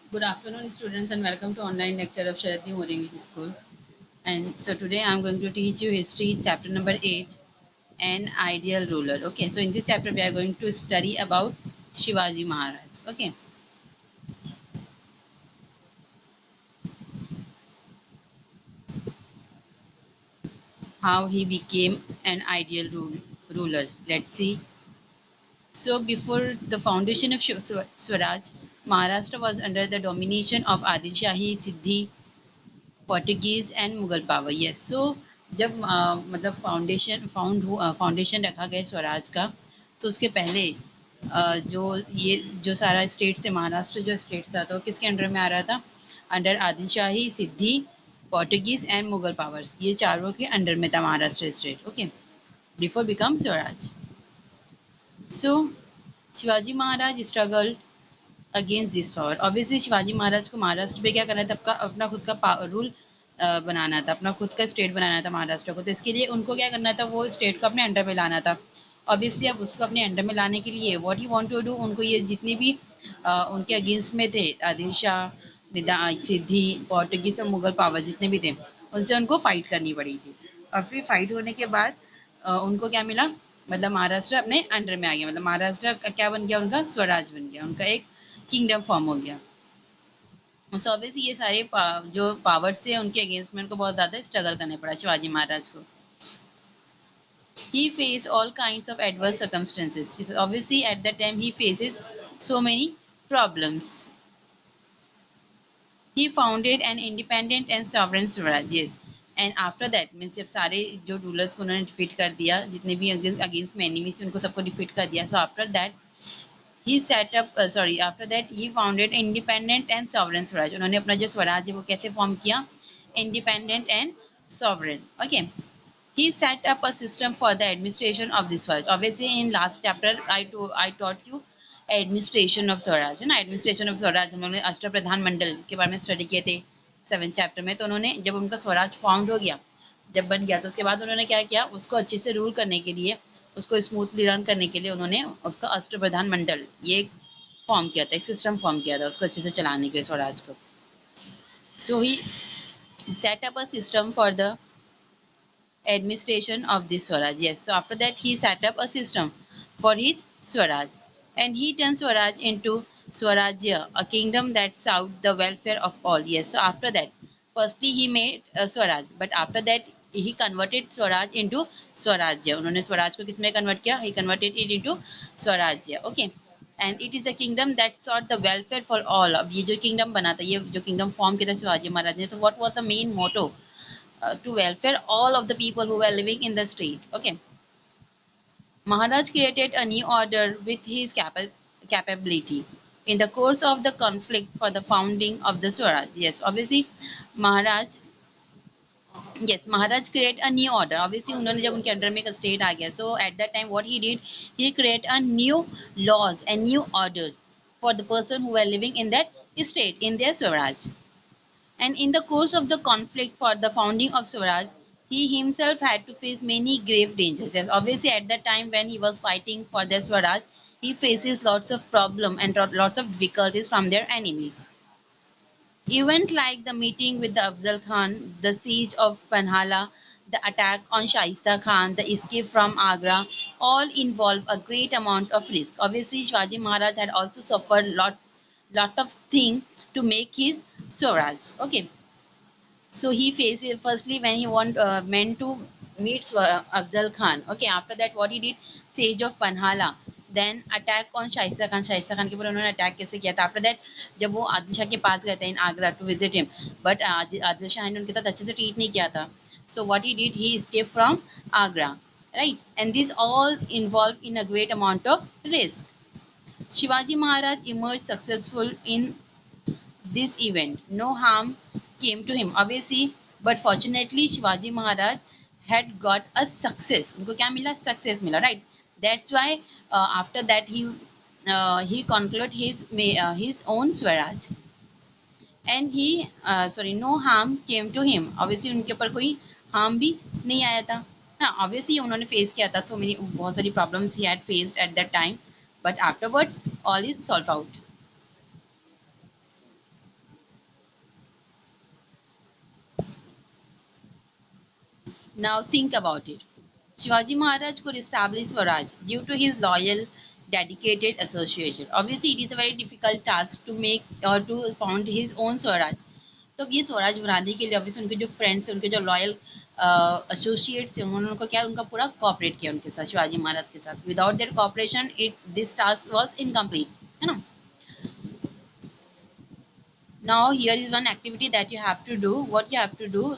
Good afternoon, students, and welcome to online lecture of Sharadni More English School. And so today I'm going to teach you history, chapter number 8, an ideal ruler. Okay, so in this chapter we are going to study about Shivaji Maharaj. Okay, how he became an ideal ruler. Let's see. So before the foundation of Swaraj, Maharashtra was under the domination of Adil Shahi, Siddhi, Portuguese and Mughal power yes so जब मतलब foundation रखा गया स्वराज का तो उसके पहले जो ये जो सारा स्टेट से महाराष्ट्र जो स्टेट था तो किसके अंडर में आ रहा था under Adil Shahi Siddi Portuguese and Mughal powers ये चारों के अंडर में था Maharashtra state okay before become Swaraj so Shivaji Maharaj struggle against this power obviously Shivaji Maharaj को महाराष्ट्र पे क्या करना था आपका अपना खुद का रूल बनाना था अपना खुद का स्टेट बनाना था महाराष्ट्र को तो इसके लिए उनको क्या करना था वो स्टेट को अपने अंडर में लाना था ऑब्वियसली अब उसको अपने अंडर में लाने के लिए what you want to do उनको ये जितने भी उनके अगेंस्ट में थे आदिल शाह सिद्धि पोर्टुगीज और मुगल पावर जितने भी थे उनसे उनको फाइट करनी पड़ी थी और फिर फाइट होने के बाद उनको क्या मिला मतलब महाराष्ट्र अपने अंडर में आ गया मतलब महाराष्ट्र का क्या बन गया उनका स्वराज बन गया उनका एक किंगडम फॉर्म हो गया सो ऑब्वियसली ये सारे जो पावर्स थे उनके अगेंस्ट में उनको बहुत ज़्यादा स्ट्रगल करना पड़ा शिवाजी महाराज को he faced all kinds of adverse circumstances obviously at that time he faces so many problems he founded an independent and sovereign Swaraj yes and after that means जब सारे जो रूलर्स को उन्होंने डिफीट कर दिया जितने भी अगेंस्ट में एनिमीज उनको सबको डिफीट कर दिया so after that he set up after that he founded independent and sovereign Swaraj उन्होंने अपना जो स्वराज है वो कैसे फॉर्म किया independent and sovereign okay he set up a system for the administration of this swaraj obviously in last chapter I taught you administration of Swaraj है ना administration of Swaraj हम लोगों ने अष्टप्रधान मंडल इसके बारे में स्टडी किए थे 7th चैप्टर में तो उन्होंने जब उनका स्वराज फाउंड हो गया जब बन गया तो उसके बाद उन्होंने क्या किया उसको अच्छे से रूल करने के लिए उसको स्मूथली रन करने के लिए उन्होंने उसका अष्टप्रधान मंडल ये एक फॉर्म किया था एक सिस्टम फॉर्म किया था उसको अच्छे से चलाने के लिए स्वराज को so he set up a system for the administration of this Swaraj. Yes, so after that he set up a system for his Swaraj and he turned Swaraj into Swarajya, a kingdom that sought the welfare of all. Yes, so after that, firstly he made Swaraj, but after that he converted Swaraj into Swarajya. उन्होंने स्वराज को किस में convert किया? He converted it into Swarajya. Okay. And it is a kingdom that sought the welfare for all अब ये जो kingdom बना था ये जो किंगडम फॉर्म किया था शिवाजी महाराज ने तो what was the main motto to welfare all of the people who were living in the street. Okay, Maharaj created a new order with his capability. In the course of the conflict for the founding of the Swaraj, yes, obviously Maharaj yes Maharaj create a new order obviously उन्होंने जब उनके under में एक state आ गया so at that time what he did he create a new laws and new orders for the person who were living in that state in their Swaraj. And in the course of the conflict for the founding of Swaraj, he himself had to face many grave dangers. Yes, obviously, at the time when he was fighting for their Swaraj, he faces lots of problem and lots of difficulties from their enemies. Events like the meeting with the Afzal Khan, the siege of Panhala, the attack on Shaista Khan, the escape from Agra, all involve a great amount of risk. Obviously, Shivaji Maharaj had also suffered lot of things to make his Swaraj. Okay, so he faces firstly when he meant to meet Afzal Khan. Okay, after that what he did, siege of Panhala, then attack on Shaista Khan. Shaista Khan के ऊपर उन्होंने attack कैसे किया था? After that जब वो आदिल शाह के पास गए थे in Agra to visit him, but Adil Shah ने उनके साथ अच्छे से ट्रीट नहीं किया था. So what he did, he escaped from Agra, right? And these all involved in a great amount of risk. Shivaji Maharaj emerged successful in this event. No harm came to him, obviously, but fortunately Shivaji Maharaj had got a success. उनको क्या मिला? Success मिला, right? That's why after that he concluded his own Swaraj, and no harm came to him. Obviously उनके ऊपर कोई harm भी नहीं आया था. हाँ, obviously उन्होंने face किया था बहुत सारी problems he had faced at that time, but afterwards all is solved out. Now think about it. Shivaji Maharaj could establish Swaraj due to his loyal, dedicated association. Obviously, it is a very difficult task to make or to found his own Swaraj. तो अब ये स्वराज बनाने के लिए obviously उनके जो friends हैं, उनके जो लॉयल एसोसिएट्स हैं, उन्होंने उनको क्या उनका पूरा कॉपरेट किया उनके साथ, शिवाजी महाराज के साथ. Without their cooperation it this task was incomplete, है ना. Now here is one activity that you have to do. What you have to do,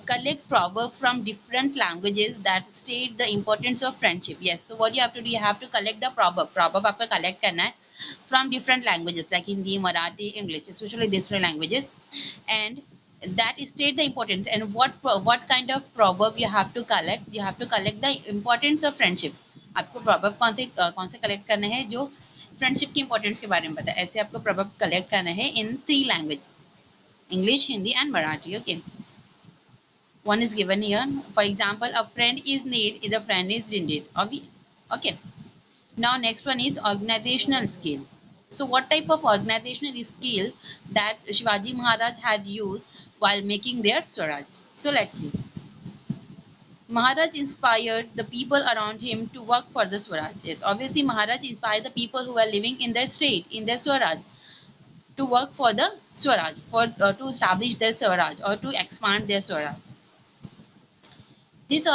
collect proverbs from different languages that state the importance of friendship. Yes, so what you have to do, you have to collect the proverb आपको collect करना है from different languages like Hindi, Marathi, English, especially these three languages, and that state the importance. And what kind of proverb you have to collect? You have to collect the importance of friendship. आपको proverb कौन से collect करने हैं जो friendship की importance के बारे में बताए. ऐसे आपको proverb collect करना है in 3 language, English, Hindi and Marathi. Okay. One is given here. For example, a friend is need is a friend is indeed. Okay. Now next one is organizational skill. So what type of organizational skill that Shivaji Maharaj had used while making their Swaraj? So let's see. Maharaj inspired the people around him to work for the Swaraj. Yes, obviously Maharaj inspired the people who were living in their state, in their Swaraj, to work for the Swaraj, for to establish their Swaraj or to expand their Swaraj. His,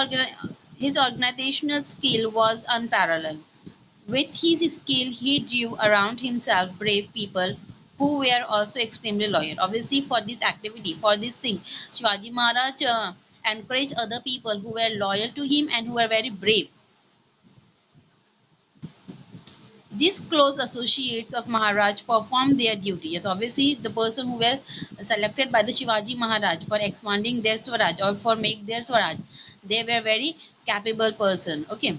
his organizational skill was unparalleled. With his skill, he drew around himself brave people who were also extremely loyal. Obviously, for this activity, for this thing, Shivaji Maharaj encouraged other people who were loyal to him and who were very brave. These close associates of Maharaj performed their duty. Yes, obviously, the person who were selected by the Shivaji Maharaj for expanding their Swaraj or for make their Swaraj, they were very capable person. Okay,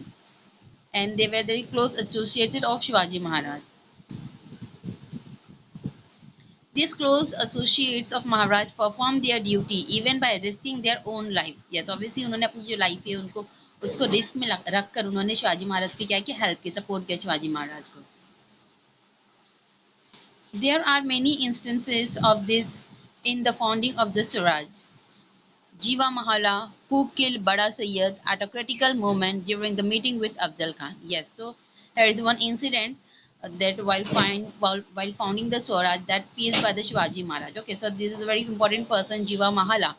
and they were very close associated of Shivaji Maharaj. These close associates of Maharaj performed their duty even by risking their own lives. Yes, obviously उन्होंने अपनी जो life है उनको उसको risk में रख कर उन्होंने शिवाजी महाराज की क्या किया, हेल्प की, सपोर्ट किया शिवाजी महाराज को. There are many instances of this in the founding of the Swaraj. Jiva Mahala, who killed Bada Sayyid at a critical moment during the meeting with Afzal Khan. Yes, so here is one incident that while founding the Swaraj that faced by the Shivaji Maharaj. Okay, so this is a very important person, Jiva Mahala,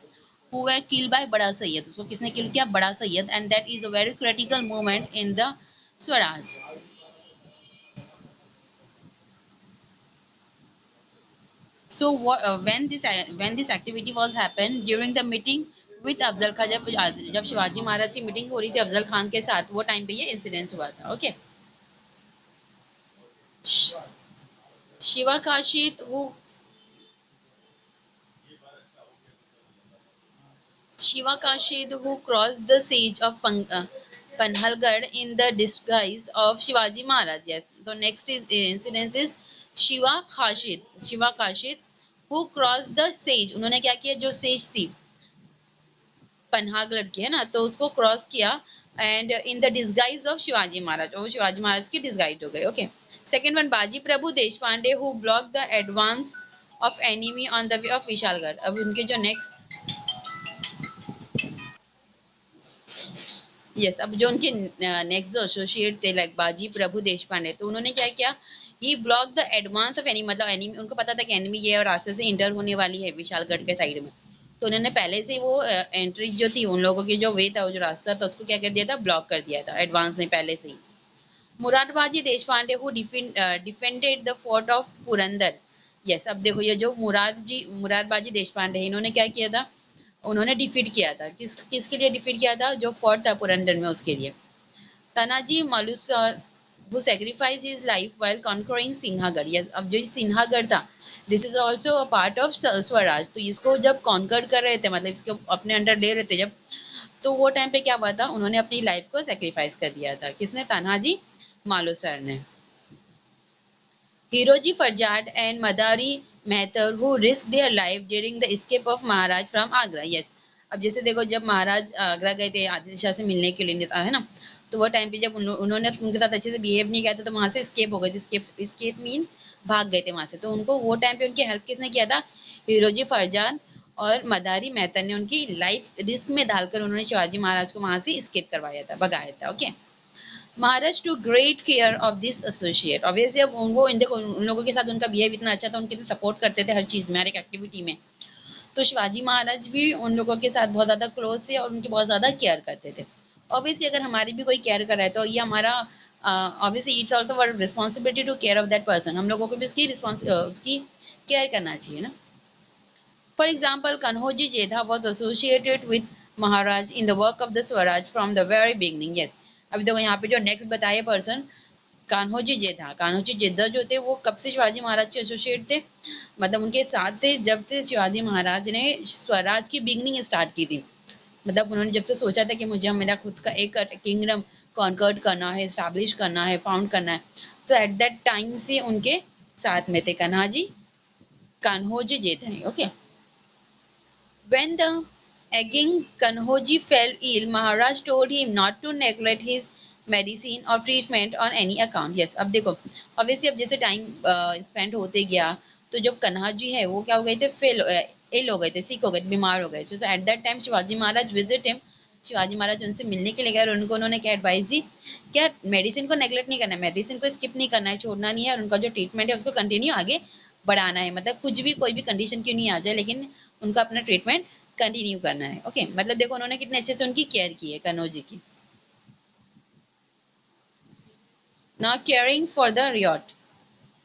who were killed by Bada Sayyid. So किसने kill किया, Bada Sayyid, and that is a very critical moment in the Swaraj. So when this activity was happened during the meeting with Afzal Khan, जब शिवाजी महाराज की meeting हो रही थी अफजल खान के साथ, वो टाइम पे ये इंसिडेंस हुआ था. Okay. Shiva Kashid who Shiva Kashid, who crossed the siege of Panhalgarh in the disguise of Shivaji Maharaj. Yes. So next incident is Shiva Kashid. Shiva Kashid, who crossed the siege. उन्होंने क्या किया, जो siege थी पन्हागढ़ की, है ना, तो उसको क्रॉस किया and in the disguise of Shivaji Maharaj, वो शिवाजी महाराज की डिस्गाइज हो गए. Okay. Second one, Baji Prabhu Deshpande who block the advance of enemy on the way of Vishalgad. अब उनके जो नेक्स्ट यस अब जो उनके नेक्स्ट जो एसोसिएट थे लाइक बाजी प्रभु देश पांडे, तो उन्होंने क्या किया, he block the advance of enemy, मतलब एनिमी, उनको पता था कि एनिमी ये और रास्ते से इंटर होने वाली है विशालगढ़ के साइड में, तो उन्होंने पहले से वो एंट्री जो थी उन लोगों की जो वे था, वो जो रास्ता था, उसको क्या कर दिया था, ब्लॉक कर दिया था एडवांस में पहले से ही. Murarbaji Deshpande who defended the fort of Purandar. Yes अब देखो ये जो मुरारबाजी देश पांडे, इन्होंने क्या किया था, उन्होंने डिफीट किया था, किसके लिए डिफीट किया था, जो फोर्ट था पुरंदर में उसके लिए. Tanaji Malusare who sacrificed his life while conquering सिंहागढ़. yes अब जो सिंहागढ़ था, this is also a part of Swaraj, तो इसको जब कॉन्कर कर रहे थे, मतलब इसको अपने अंडर ले रहे थे जब, तो वो टाइम पे क्या हुआ था, उन्होंने अपनी लाइफ को सेक्रीफाइस कर दिया था. किसने, तानाजी मालुसर ने. Hiroji Farjad and Madari Mehtar who risked their life during the escape of Maharaj from Agra. Yes, अब जैसे देखो जब महाराज आगरा गए थे आदिल शाह से मिलने के लिए, है ना, तो वो टाइम पे जब उन्होंने उनके साथ अच्छे से बिहेव नहीं किया था, तो वहाँ से स्केप हो गए. स्केप मीन भाग गए थे वहाँ से, तो उनको वो टाइम पे उनकी हेल्प किसने किया था, हिरोजी फरजान और मदारी मेहता ने उनकी लाइफ रिस्क में डालकर उन्होंने शिवाजी महाराज को वहां से एस्केप करवाया था, भगाया था। Okay, Maharaj took great care of this associate. Obviously अब उनको देखो उन लोगों के साथ उनका बिहेव इतना अच्छा था, उनके लिए सपोर्ट करते थे हर चीज़ में, हर एक एक्टिविटी में। तो शिवाजी महाराज भी उन लोगों के साथ बहुत ज़्यादा क्लोज थे और उनकी बहुत ज़्यादा केयर करते थे। ऑब्वियसली अगर हमारी भी कोई केयर कर रहा है तो ये हमारा obviously it's also our responsibility to care of that person. हम लोगों को भी उसकी केयर करना चाहिए ना। For example, Kanhoji Jedha was associated with Maharaj in the work of the Swaraj from the very beginning. Yes, अभी देखो यहाँ पे जो नेक्स्ट बताए पर्सन कान्होजी जेठा, कान्होजी जेठा जो थे वो कब से शिवाजी महाराज के एसोसिएट थे, मतलब उनके साथ थे जब से शिवाजी महाराज ने स्वराज की बिगनिंग स्टार्ट की थी। मतलब उन्होंने जब से सोचा था कि मुझे मेरा खुद का एक किंगडम कॉन्कर्ड करना है, स्टैब्लिश करना है, फाउंड करना है, तो एट दैट टाइम से उनके साथ में थे Kanhaji Kanhoji Jedhe. Okay, when the aging Kanhoji fell ill, Maharaj told him not to neglect his medicine or treatment on any account. Yes, अब देखो obviously अब जैसे टाइम स्पेंड होते गया तो जब कन्हा जी है वो क्या हो गए थे, फेल इल हो गए थे, सिक हो गए थे, बीमार हो गए थे। तो at that time Shivaji Maharaj visit him, Shivaji Maharaj उनसे मिलने के लिए गए और उन्होंने क्या एडवाइस दी, क्या मेडिसिन को नेगलेक्ट नहीं करना है, मेडिसिन को स्किप नहीं करना है, छोड़ना नहीं है, और उनका जो ट्रीटमेंट है उसको कंटिन्यू आगे बढ़ाना है। मतलब कुछ भी कोई भी कंडीशन क्यों नहीं आ जाए लेकिन उनका अपना ट्रीटमेंट कंटिन्यू करना है। ओके, मतलब देखो उन्होंने कितने अच्छे से उनकी केयर की है कन्होजी की। Now caring for the riot.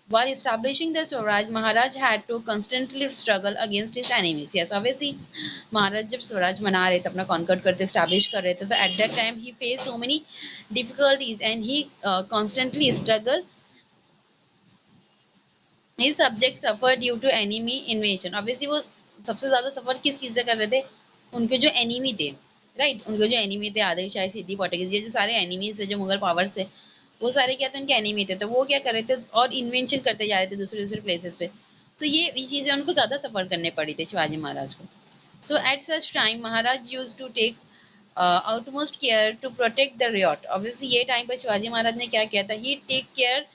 While establishing the Swaraj, Maharaj had to constantly struggle against his enemies. Yes, obviously, Maharaj जब स्वराज मना रहे थे, अपना कॉन्कर्ड करते, स्टैब्लिश कर रहे थे, तो at that time he faced so many difficulties and he constantly struggled. His subjects suffered due to enemy invasion. Obviously, वो सबसे ज़्यादा सफ़र किस चीज़ से कर रहे थे, उनके जो एनिमी थे, राइट, उनके जो एनिमी थे आदिल शाही, सिद्दी, पोर्टुगीज, ये जो सारे एनिमीज थे जो मुगल पावर्स थे, वो सारे क्या थे, उनके एनिमी थे। तो वो क्या कर रहे थे और इन्वेंशन करते जा रहे थे दूसरे दूसरे प्लेसेस पे। तो ये चीज़ें उनको ज़्यादा सफ़र करने पड़ी थी शिवाजी महाराज को। So at such time Maharaj use to take outmost care to protect the ryot. Obviously ये टाइम पर शिवाजी महाराज ने क्या किया था, he take care,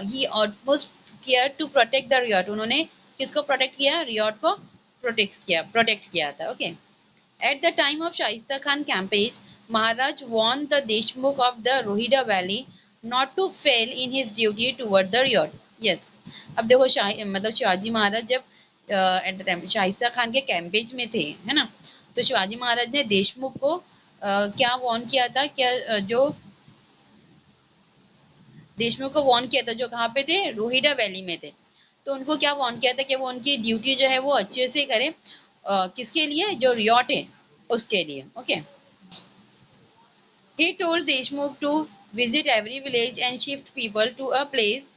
he almost care to protect the ryot. उन्होंने किसको प्रोटेक्ट किया, रियॉट को प्रोटेक्ट किया था। Okay, at the time of Shaista Khan campaign, Maharaj warn the Deshmukh of the Rohida valley not to fail in his duty toward the riot. Yes, अब देखो मतलब शिवाजी महाराज जब eight the time Shaista Khan के कैंपेज में थे, है ना, तो शिवाजी महाराज ने देशमुख को क्या वॉर्न किया था, क्या जो देशमुख को वॉर्न किया था, जो कहाँ पे थे, रोहिडा वैली में थे। तो उनको क्या वॉर्न किया था कि वो उनकी ड्यूटी जो है वो अच्छे से करें, किसके लिए, जो रियॉट है उसके लिए। Okay, he told Deshmukh to visit every village and shift people to a place.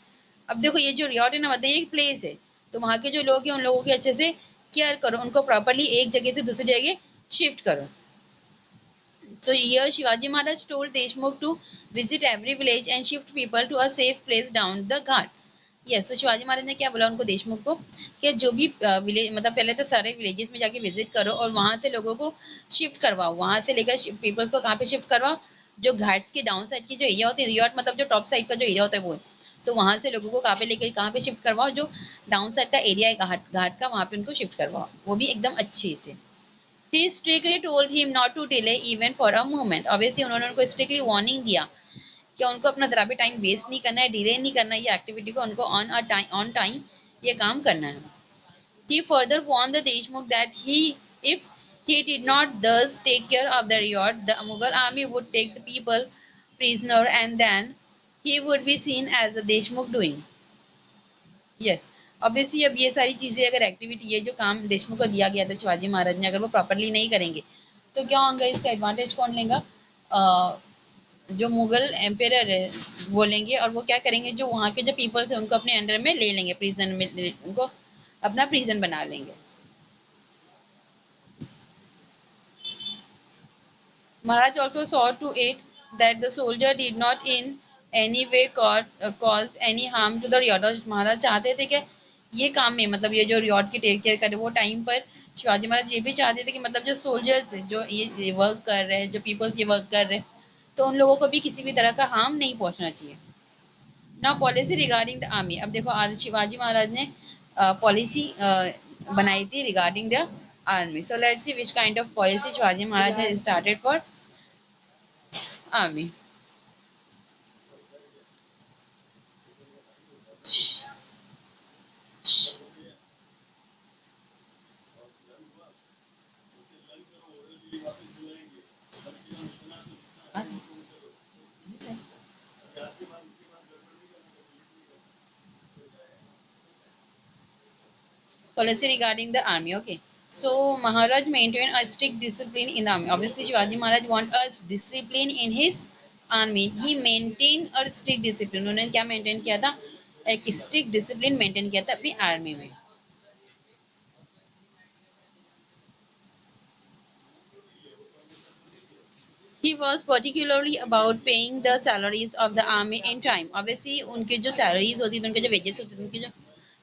अब देखो ये जो रियॉट है ना, मतलब ये एक प्लेस है, तो वहाँ के जो लोग हैं उन लोगों की अच्छे से केयर करो, उनको प्रॉपरली एक जगह से दूसरी जगह शिफ्ट करो। So here Shivaji Maharaj told Deshmukh to visit every village and shift people to a safe place down the ghat. Yes, तो शिवाजी महाराज ने क्या बोला उनको, देशमुख को, कि जो भी विलेज, मतलब पहले तो सारे विलेजेस में जाके विजिट करो और वहाँ से लोगों को शिफ्ट करवाओ, वहाँ से लेकर पीपल्स को कहाँ पे शिफ्ट करवाओ, जो घाट्स के डाउन साइड की जो एरिया होती है, रियॉट मतलब जो टॉप साइड का जो एरिया होता है वो है, तो वहाँ से लोगों को कहाँ पे लेकर कहाँ पे शिफ्ट करवाओ, जो डाउन साइड का एरिया है घाट घाट का, वहाँ पे उनको शिफ्ट करवाओ, वो भी एकदम अच्छे से। He strictly told him not to delay even for a moment. Obviously उन्होंने उनको strictly warning दिया कि उनको अपना जरा भी टाइम वेस्ट नहीं करना है, डिले नहीं करना है, ये एक्टिविटी को उनको ऑन टाइम ये काम करना है। He further warned the Deshmukh that if he did not thus take care of the riot, the Mughal army would take the people prisoner and then he would be seen as the Deshmukh doing. Yes, obviously अब ये सारी चीज़ें अगर activity, ये जो काम देशमुख को दिया गया था शिवाजी महाराज ने, अगर वो प्रॉपरली नहीं करेंगे तो क्या होगा, इसका एडवांटेज कौन लेगा, जो मुगल एम्पेयर है वो लेंगे, और वो क्या करेंगे, जो वहाँ के जो पीपल्स हैं उनको अपने अंडर में ले लेंगे, प्रिजन में उनको अपना प्रिजन बना लेंगे। Maharaj also saw to it that the soldier did not in any way cause any harm to the riot। महाराज चाहते थे कि ये काम में, मतलब ये जो रियॉट की टेक केयर करे, वो टाइम पर शिवाजी महाराज ये भी चाहते थे कि मतलब जो सोल्जर्स जो ये वर्क कर रहे हैं, जो पीपल्स ये वर्क कर रहे हैं, तो उन लोगों को भी किसी भी तरह का हार्म नहीं पहुंचना चाहिए। ना पॉलिसी रिगार्डिंग द आर्मी। अब देखो शिवाजी महाराज ने पॉलिसी बनाई थी regarding the army. So let's see which kind of policy Shivaji Maharaj has started for army. Policy regarding the army. Okay. So Maharaj maintained a strict discipline in the army. Obviously, Shivaji Maharaj want a discipline in his army. He maintained a strict discipline. उन्होंने क्या maintain किया था? एक strict discipline maintain किया था अपनी army में. He was particularly about paying the salaries of the army in time. Obviously, उनके जो salaries होती थी, उनके जो wages होते थे, उनकी जो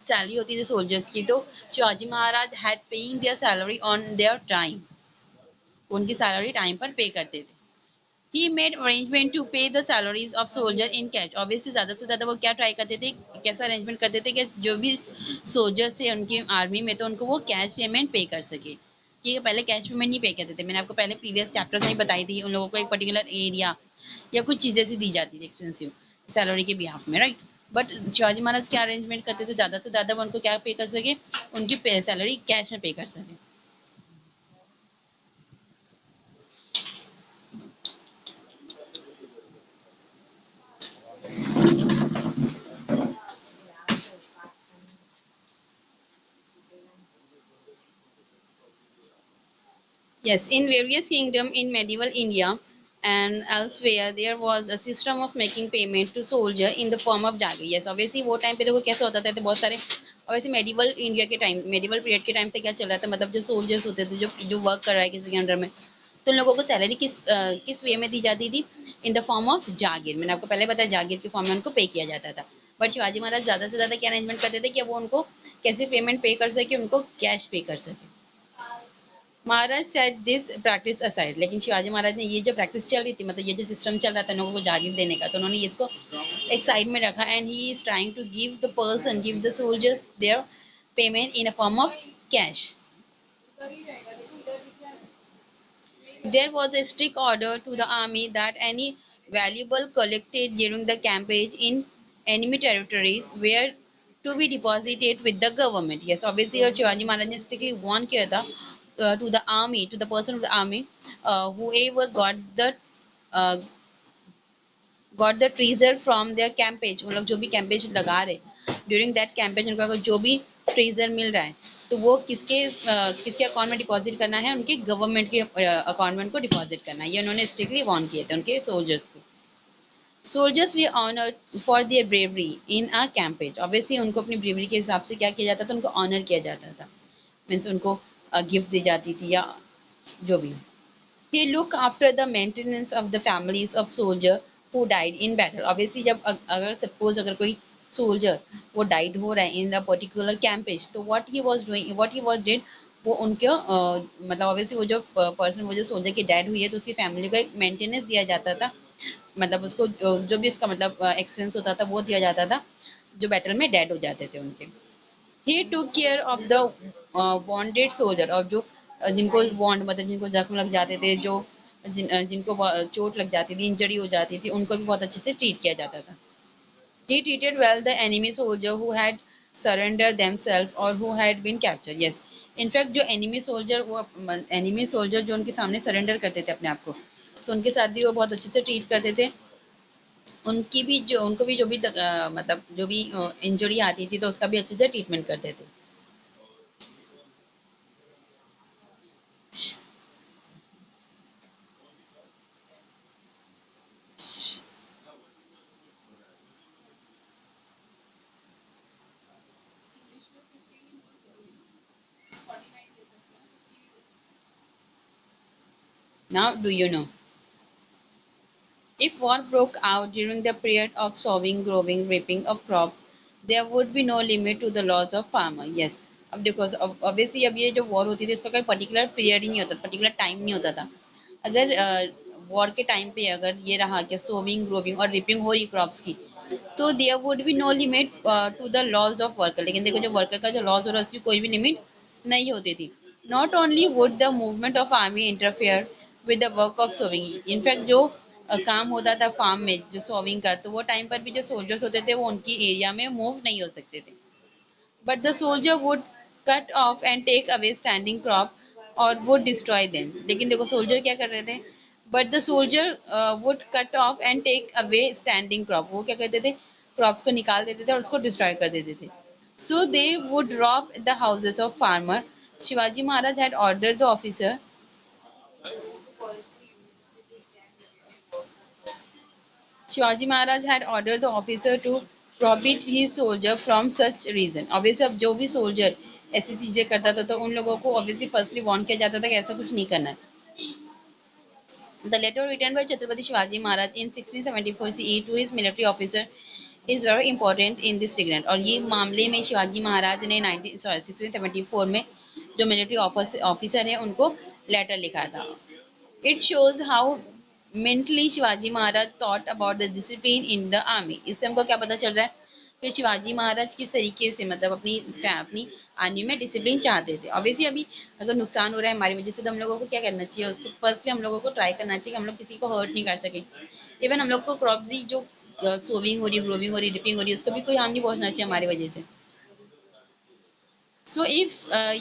salary होती थी soldiers की, तो शिवाजी महाराज had paying their salary on their time. उनकी salary time पर pay करते थे. He made arrangement to pay the salaries of soldier in cash. Obviously ज़्यादा से ज़्यादा वो क्या ट्राई करते थे, कैसा अरेंजमेंट करते थे कि जो भी सोल्जर्स थे उनकी आर्मी में, तो उनको वो कैश पेमेंट पे कर सके. कि पहले कैश पेमेंट नहीं पे करते थे. मैंने आपको पहले प्रीवियस चैप्टर्स में बताई थी, उन लोगों को एक पर्टिकुलर एरिया या कुछ चीज़ें सी दी जाती थी एक्सपेंसिव सैलरी के बिहाफ में, राइट. बट शिवाजी महाराज क्या अरेंजमेंट करते थे, ज़्यादा से ज़्यादा वो उनको क्या पे कर सके, उनकी सैलरी कैश में पे कर सके. Yes, in various kingdoms in medieval India and elsewhere, there was a system of making payment to soldier in the form of jagir. Yes, obviously वो टाइम पे देखो कैसा होता था, तो बहुत सारे obviously medieval इंडिया के टाइम, medieval पीरियड के टाइम पे क्या चल रहा था, मतलब जो सोल्जर्स होते थे, जो जो वर्क कर रहा है किसी के अंडर में, तो उन लोगों को सैलरी किस वे में दी जाती थी, इन द फॉर्म ऑफ जागीर. मैंने आपको पहले बताया जागीर के फॉर्म में उनको पे किया जाता था. बट शिवाजी महाराज ज़्यादा से ज़्यादा क्या अरेंजमेंट करते थे कि वो उनको कैसे पेमेंट पे कर सके, उनको कैश पे कर सके. महाराज सेट दिस प्रैक्टिस असाइड. लेकिन शिवाजी महाराज ने ये जो प्रैक्टिस चल रही थी, मतलब ये जो सिस्टम चल रहा था लोगों को जागीर देने का, तो उन्होंने इसको एक साइड में रखा. And he is trying to give the soldiers their payment in a form of cash. There was a strict order to the army that any valuable collected during the campaign in enemy territories were to be deposited with the government. Yes, obviously और शिवाजी महाराज ने strictly warn किया था to the army, to the person of the army, whoever uh, got the treasure from their campaign. उन लोग जो भी campaign लगा रहे during that campaign, उनको अगर जो भी treasure मिल रहा है, तो वो किसके अकाउंट में डिपॉजिट करना है, उनके गवर्नमेंट के अकाउंट में उनको डिपॉजिट करना है. ये उन्होंने स्ट्रिक्टली वार्न किए थे उनके सोल्जर्स को. Soldiers we honoured for their bravery in a campaign. Obviously उनको अपनी ब्रेवरी के हिसाब से क्या किया जाता था, उनको ऑनर किया जाता था. मीन्स उनको गिफ्ट दी जाती थी या जो भी. He look after the maintenance of the families of soldier who died in battle. Obviously जब अगर suppose अगर कोई soldier वो died हो रहा है in a particular campaign, तो what he was did, वो उनके मतलब obviously वो जो person, वो जो soldier की dead हुई है, तो उसकी family को एक maintenance दिया जाता था. मतलब उसको जो भी उसका मतलब expense होता था वो दिया जाता था, जो battle में dead हो जाते थे उनके. He took care of the wounded soldier. और जो जिनको वॉन्ड मतलब जिनको जख्म लग जाते थे, जो जिनको चोट लग जाती थी, इंजरी हो जाती थी, उनको भी बहुत अच्छे से ट्रीट किया जाता था. He treated well the enemy soldier who had surrender themself और who had been capture. Yes, in fact जो एनिमी सोल्जर जो उनके सामने सरेंडर करते थे अपने आप को, तो उनके साथ भी वो बहुत अच्छे से ट्रीट करते थे. उनको भी जो भी मतलब जो भी इंजरी आती थी, तो उसका भी अच्छे से ट्रीटमेंट करते थे. Now, do you know? If war broke out during the period of sowing, growing, reaping of crops, there would be no limit to the loss of farmer. Yes. अब देखो, obviously अब ये जो वॉर होती थी, इसका कोई पर्टिकुलर पीरियड ही नहीं होता, पर्टिकुलर टाइम नहीं होता था. अगर वॉर के टाइम पे अगर ये रहा कि सोविंग, ग्रोविंग और रिपिंग हो रही क्रॉप्स की, तो there would be no limit to the loss of worker. लेकिन देखो, जो वर्कर का जो लॉस हो रहा है, उसकी कोई भी लिमिट नहीं होती थी. Not only would the movement of army interfere with the work of sowing, in fact जो काम होता था फार्म में जो सोविंग का, तो वो टाइम पर भी जो सोल्जर्स होते थे वो उनकी एरिया में मूव नहीं हो सकते थे. But the soldier would cut off and take away standing crop or would destroy them. लेकिन देखो सोल्जर क्या कर रहे थे, but the soldier would cut off and take away standing crop. वो क्या करते थे, क्रॉप्स को निकाल देते थे और उसको डिस्ट्रॉय कर देते थे. So they would rob the houses of farmer. Shivaji Maharaj had ordered the officer. Shivaji Maharaj had ordered the officer to prohibit his soldier from such reason. Obviously अब जो भी soldier ऐसी चीजें करता था तो उन लोगों को obviously firstly warn किया जाता था कि ऐसा कुछ नहीं करना है. The letter written by Chhatrapati Shivaji Maharaj in 1674 CE to his military officer is very important in this regard. और ये मामले में शिवाजी महाराज ने 1674 में जो मिलिट्री ऑफिसर है उनको लेटर लिखा था. It shows how mentally Shivaji Maharaj thought about the discipline in the army. इससे हमको क्या पता चल रहा है कि शिवाजी महाराज किस तरीके से मतलब अपनी आर्मी में डिसिप्लिन चाहते थे. ऑब्वियसली अभी अगर नुकसान हो रहा है हमारी वजह से तो हम लोगों को क्या करना चाहिए, उसको फर्स्टली हम लोगों को ट्राई करना चाहिए कि हम लोग किसी को हर्ट नहीं कर सके. इवन हम लोग को क्रॉप भी जो सोविंग हो रही है, ग्रोविंग हो रही है, डिपिंग हो रही है, उसको भी कोई हार्म नहीं पहुंचना चाहिए हमारी वजह से. So if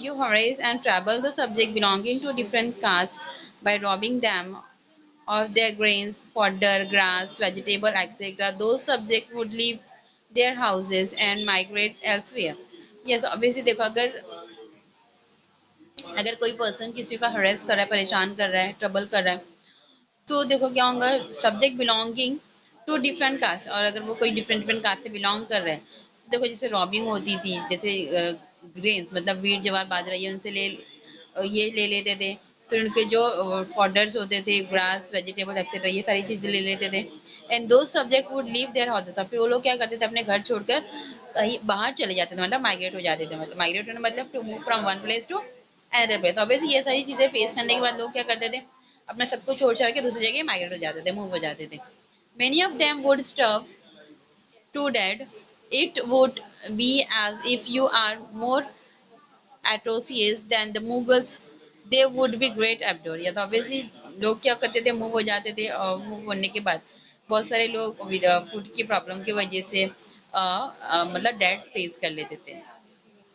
you harass and trouble the subject belonging to different castes by robbing them of their grains, fodder, grass, vegetable, etc., those subjects would leave their houses and migrate elsewhere. Yes, obviously देखो अगर अगर कोई person किसी का हरेस कर रहा है, परेशान कर रहा है, ट्रबल कर रहा है, तो देखो क्या होगा, subject belonging to different caste, और अगर वो कोई डिफरेंट डिफरेंट कास्ट से बिलोंग कर रहे हैं तो देखो जैसे रॉबिंग होती थी, जैसे ग्रेन्स मतलब वीट जवार बाजरा ये उनसे ये ले लेते थे. फिर उनके जो फॉडर्स होते थे, ग्रास, वेजिटेबल एक्सेट्रा, ये सारी चीज़ें ले लेते थे. एंड दो subject would leave their houses. और फिर वो लोग क्या करते थे, अपने घर छोड़कर कहीं बाहर चले जाते थे, मतलब माइग्रेट हो जाते थे. मतलब माइग्रेट होना मतलब to move from one place to another place. Obviously ये सारी चीज़ें फेस करने के बाद लोग क्या करते थे, अपना सब कुछ छोड़ छाड़ के दूसरी जगह माइग्रेट हो जाते थे, मूव हो जाते थे. Many of them would starve to death. It would be as if you are more atrocious than the Mughals. They would be great abdur. या तो obviously लोग क्या करते थे, मूव हो जाते थे, और मूव होने के बाद बहुत सारे लोग विद फूड की प्रॉब्लम की वजह से मतलब डेथ फेस कर लेते थे,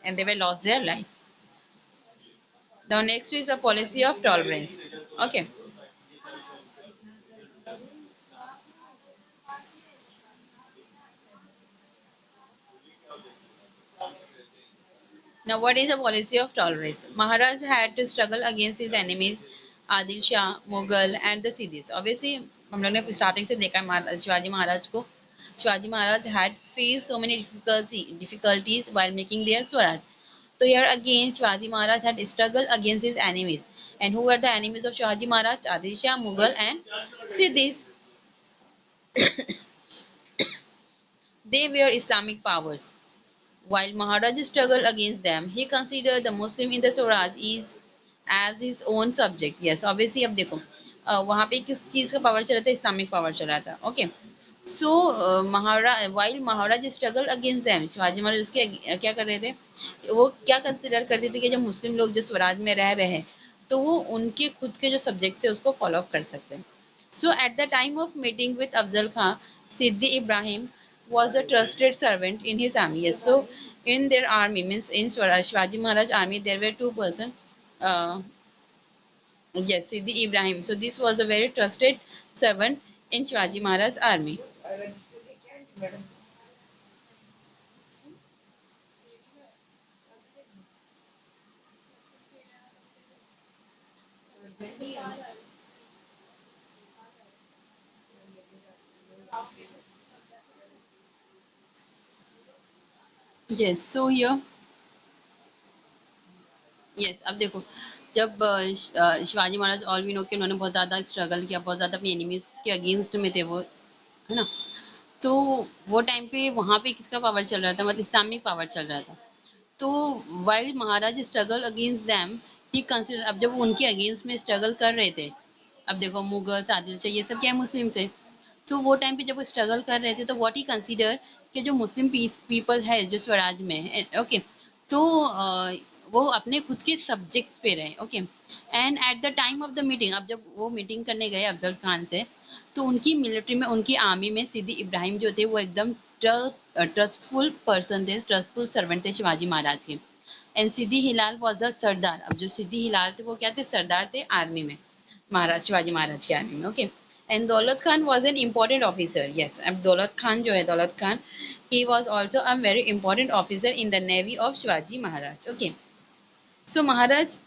and they were lost their life. Now next is a policy of tolerance. Okay. Now, what is the policy of tolerance? Maharaj had to struggle against his enemies, Adil Shah, Mughal, and the Siddhis. Obviously, हम लोग ने starting से देखा है शिवाजी महाराज को. Shivaji Maharaj had faced so many difficulties while making their Swaraj. So here again, Shivaji Maharaj had struggled against his enemies. And who were the enemies of Shivaji Maharaj? Adil Shah, Mughal, and Siddhis. They were Islamic powers. While Maharaj struggled against them, he considered the Muslim in the Swaraj is as his own subject. Yes, obviously अब देखो वहाँ पे किस चीज़ का power चला था, Islamic power चला था. ओके. सो महाराज वाइल महाराज struggle against them, Shivaji Maharaj उसके क्या कर रहे थे, वो क्या कंसिडर करते थे कि जो मुस्लिम लोग जो स्वराज में रह रहे हैं तो वो उनके खुद के जो सब्जेक्ट है उसको फॉलो अप कर सकते हैं. So at the time of meeting with Afzal Khan, Siddhi Ibrahim was a trusted servant in his army. Yes, so in their army means in Shivaji Maharaj army there were two person. Uh, yes, Siddhi Ibrahim. So this was a very trusted servant in Shivaji Maharaj army. Yes, so here yes अब देखो जब Shivaji Maharaj all we know कि उन्होंने बहुत ज़्यादा struggle किया, बहुत ज़्यादा अपनी एनिमीज के अगेंस्ट में थे वो, है ना. तो वो टाइम पे वहाँ पे किसका पावर चल रहा था, मतलब इस्लामिक पावर चल रहा था. तो वाइल महाराज स्ट्रगल अगेंस्ट दैम ही कंसिडर, अब जब वो उनके अगेंस्ट में स्ट्रगल कर रहे थे, अब देखो मुगल आदिल शाह ये सब क्या है, मुस्लिम थे. तो वो टाइम पे जब वो स्ट्रगल कर रहे थे तो व्हाट ही कंसीडर कि जो मुस्लिम पीपल है जो स्वराज में है, ओके. तो वो अपने खुद के सब्जेक्ट पे रहे। Okay, and eight the time of the meeting, अब जब वो मीटिंग करने गए अफजल खान से, तो उनकी मिलिट्री में, उनकी आर्मी में सिद्दी इब्राहिम जो थे वो एकदम ट्रस्टफुल पर्सन थे, ट्रस्टफुल सर्वेंट थे शिवाजी महाराज के। And Siddi Hilal was a sardar. अब जो सिद्दी हिलाल थे वो क्या थे, सरदार थे आर्मी में, महाराज शिवाजी महाराज के आर्मी में। Okay, and Daulat Khan was an important officer. Yes, अब दौलत खान जो है, Daulat Khan, he was also a very important officer in the navy of Shivaji Maharaj. Okay, so Maharaj,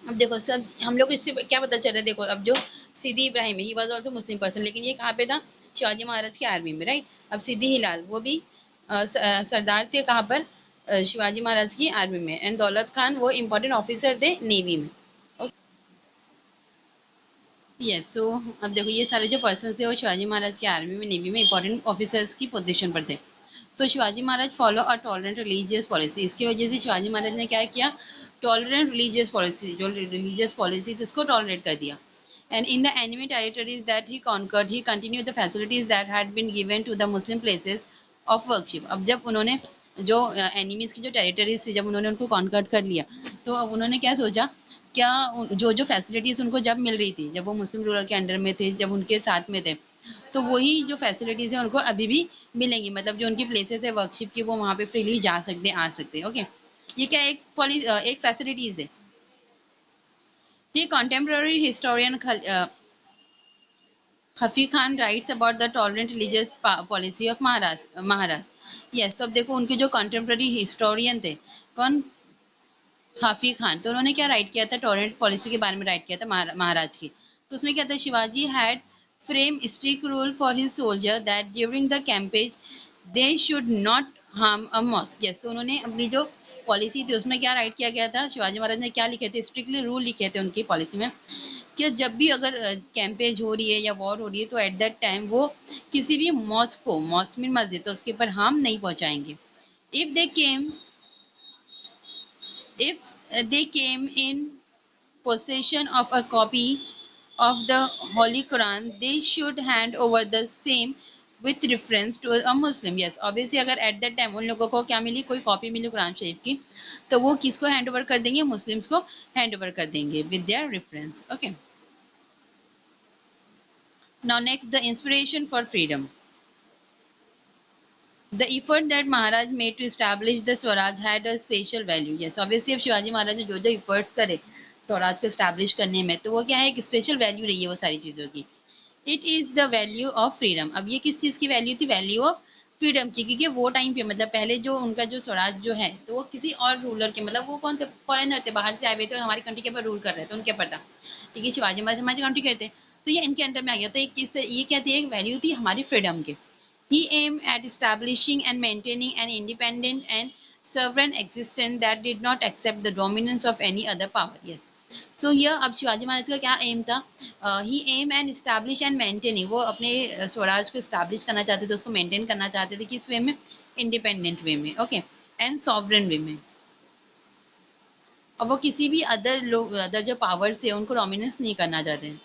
अब देखो सब हम लोग इससे क्या पता चल रहा है, देखो अब जो सिद्दी इब्राहिम है, ही वॉज ऑल्सो मुस्लिम पर्सन, लेकिन ये कहाँ पे था, शिवाजी महाराज की आर्मी में, राइट। अब सिद्दी हिलाल वो भी सरदार थे, कहाँ पर, शिवाजी महाराज की आर्मी में। एंड दौलत खान वो इम्पोर्टेंट ऑफिसर थे नेवी में। यस, सो अब देखो ये सारे जो पर्सन थे वो शिवाजी महाराज की आर्मी में, नेवी में इंपॉर्टेंट ऑफिसर्स की पोजीशन पर थे। तो Shivaji Maharaj follow a tolerant religious policy, इसकी वजह से शिवाजी महाराज ने क्या किया, टॉलरेंट रिलीजियस पॉलिसी, जो रिलीजियस पॉलिसी थी उसको टॉलरेट कर दिया। And in the enemy territories that he conquered, he continued the facilities that had been given to the Muslim places of worship. अब जब उन्होंने जो एनिमीज की जो टेरिटरीज थी, जब उन्होंने उनको कॉन्कर्ड कर लिया, तो अब उन्होंने क्या सोचा, क्या जो जो फैसिलिटीज़ उनको जब मिल रही थी, जब वो मुस्लिम रूलर के अंडर में थे, जब उनके साथ में थे, तो वही जो फैसिलिटीज़ है उनको अभी भी मिलेंगी। मतलब जो उनकी प्लेसेस है वर्कशिप की, वो वहाँ पे फ्रीली जा सकते, आ सकते। ओके, ये क्या एक फैसिलिटीज़ है। ये contemporary historian Khafi Khan writes about the tolerant religious policy of Maharaj. Yes, तो अब देखो उनके जो कॉन्टेम्प्ररी हिस्टोरियन थे, कौन, खाफी खान, तो उन्होंने क्या राइट किया था, टॉलरेंट पॉलिसी के बारे में राइट किया था महाराज की। तो उसमें क्या था, Shivaji had frame strict rule for his soldier that during the campaign they should not harm a mosque. Yes, तो उन्होंने अपनी जो पॉलिसी थी उसमें क्या राइट किया गया था, शिवाजी महाराज ने क्या लिखे थे, स्ट्रिक्टली रूल लिखे थे उनकी पॉलिसी में, कि जब भी अगर कैंपेज हो रही है या वॉर हो रही है, तो एट दैट टाइम वो किसी भी मॉस्क को, मॉस्क में मस्जिद, तो उसके ऊपर हार्म नहीं पहुंचाएंगे। If they came if they came in possession of a copy of the Holy Quran, they should hand over the same with reference to a Muslim. Yes, obviously अगर at that time उन लोगों को क्या मिली, कोई copy मिली कुरान शरीफ की, तो वो किसको हैंड ओवर कर देंगे, मुस्लिम्स को हैंड ओवर कर देंगे with their reference. Okay. Now next, the inspiration for freedom. The effort that Maharaj made to establish the Swaraj had a special value. Yes, obviously अब शिवाजी महाराज ने जो जो efforts करे स्वराज को establish करने में, तो वो क्या है, एक special value रही है वो सारी चीज़ों की। It is the value of freedom. अब ये किस चीज़ की value थी, value of freedom की, क्योंकि वो टाइम पे, मतलब पहले जो उनका जो स्वराज जो है, तो वो किसी और रूलर के, मतलब वो कौन थे, फॉरेनर थे, बाहर से आए हुए थे और हमारी कंट्री के ऊपर रूल कर रहे थे, उनके ऊपर था। ठीक है, शिवाजी महाराज हमारी कंट्री के थे, तो ये इनके अंडर में आ गया। तो ये क्या थी, एक वैल्यू थी हमारी फ्रीडम की। He aimed at establishing and maintaining an independent and sovereign existence that did not accept the dominance of any other power. Yes. So here अब शिवाजी महाराज का क्या एम था, he aim and establish and maintaining, वो अपने स्वराज को establish करना चाहते थे, उसको मेंटेन करना चाहते थे, किस वे में, इंडिपेंडेंट वे में। ओके, एंड सॉवरेन वे में। और वो किसी भी अदर जो पावर्स है उनको डोमिनेंस नहीं करना चाहते।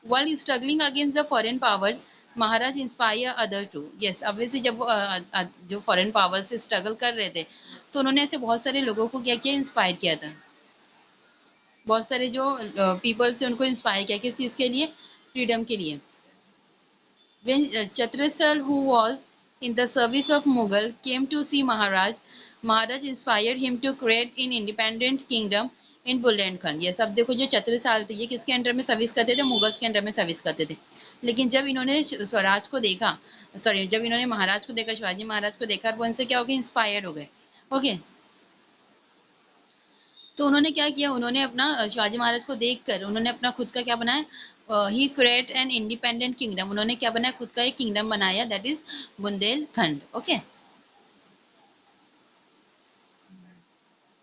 While struggling against the foreign powers, Maharaj inspire other to. Yes, obviously जब वो जो फॉरेन पावर्स से स्ट्रगल कर रहे थे, तो उन्होंने ऐसे बहुत सारे लोगों को क्या किया, इंस्पायर किया था। बहुत सारे जो पीपल से उनको इंस्पायर किया, किस चीज़ के लिए, फ्रीडम के लिए। When Chhatrasal, who was in the service of Mughal, came to see Maharaj, Maharaj inspired him to create an independent kingdom इन बुंदेलखंड। ये सब देखो, जो छत्रसाल थे ये किसके अंडर में सर्विस करते थे, मुगल्स के अंडर में सर्विस करते थे। लेकिन जब इन्होंने स्वराज को देखा, जब इन्होंने महाराज को देखा, शिवाजी महाराज को देखा, वो इनसे क्या हो गए, इंस्पायर हो गए। ओके, तो उन्होंने क्या किया, उन्होंने अपना शिवाजी महाराज को देखकर उन्होंने अपना खुद का क्या बनाया, ही क्रिएट एन इंडिपेंडेंट किंगडम, उन्होंने क्या बनाया, खुद का एक किंगडम बनाया, दैट इज बुंदेलखंड। ओके,